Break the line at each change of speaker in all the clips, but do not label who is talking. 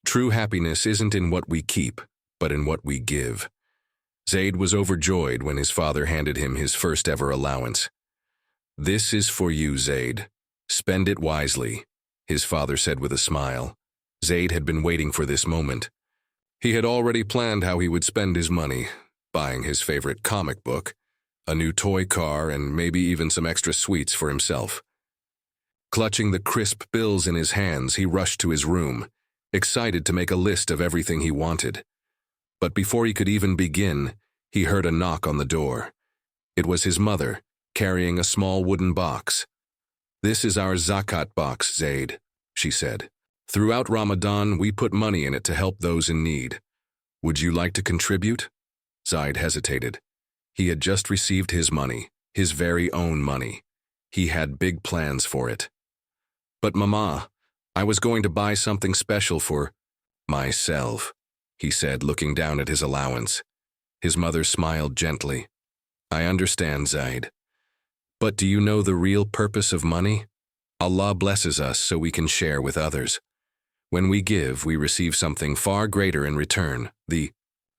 True happiness isn't in what we keep, but in what we give. Zayd was overjoyed when his father handed him his first ever allowance. "This is for you, Zayd. Spend it wisely," his father said with a smile. Zayd had been waiting for this moment. He had already planned how he would spend his money, buying his favorite comic book, a new toy car, and maybe even some extra sweets for himself. Clutching the crisp bills in his hands, he rushed to his room, excited to make a list of everything he wanted. But before he could even begin, he heard a knock on the door. It was his mother, carrying a small wooden box. "This is our Zakat box, Zayd," she said. "Throughout Ramadan, we put money in it to help those in need. Would you like to contribute?" Zayd hesitated. He had just received his money, his very own money. He had big plans for it. "But Mama, I was going to buy something special for myself," he said, looking down at his allowance. His mother smiled gently. "I understand, Zayd. But do you know the real purpose of money? Allah blesses us so we can share with others. When we give, we receive something far greater in return, the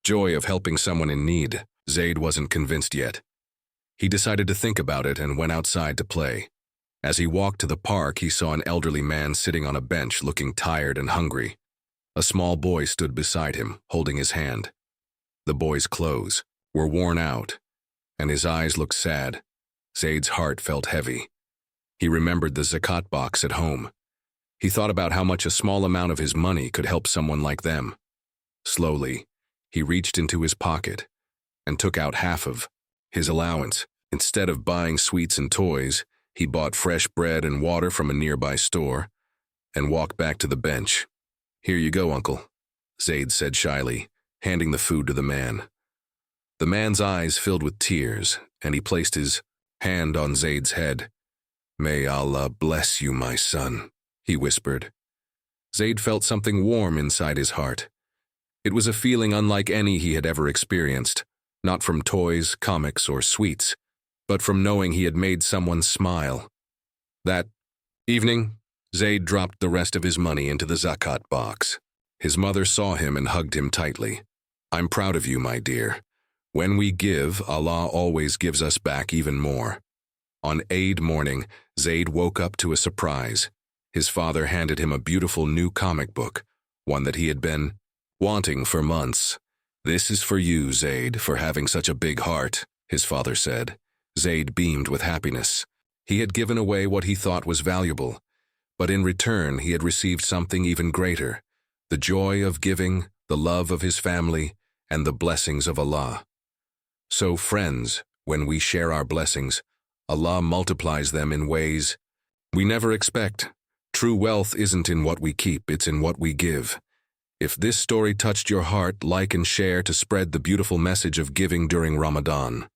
joy of helping someone in need." Zayd wasn't convinced yet. He decided to think about it and went outside to play. As he walked to the park, he saw an elderly man sitting on a bench looking tired and hungry. A small boy stood beside him, holding his hand. The boy's clothes were worn out, and his eyes looked sad. Zayd's heart felt heavy. He remembered the Zakat box at home. He thought about how much a small amount of his money could help someone like them. Slowly, he reached into his pocket and took out half of his allowance. Instead of buying sweets and toys, he bought fresh bread and water from a nearby store and walked back to the bench. "Here you go, Uncle," Zayd said shyly, handing the food to the man. The man's eyes filled with tears, and he placed his hand on Zayd's head. "May Allah bless you, my son," he whispered. Zayd felt something warm inside his heart. It was a feeling unlike any he had ever experienced, not from toys, comics, or sweets, but from knowing he had made someone smile. That evening, Zayd dropped the rest of his money into the Zakat box. His mother saw him and hugged him tightly. "I'm proud of you, my dear. When we give, Allah always gives us back even more." On Eid morning, Zayd woke up to a surprise. His father handed him a beautiful new comic book, one that he had been wanting for months. "This is for you, Zayd, for having such a big heart," his father said. Zayd beamed with happiness. He had given away what he thought was valuable, but in return he had received something even greater: the joy of giving, the love of his family, and the blessings of Allah. So, friends, when we share our blessings, Allah multiplies them in ways we never expect. True wealth isn't in what we keep, it's in what we give. If this story touched your heart, like and share to spread the beautiful message of giving during Ramadan.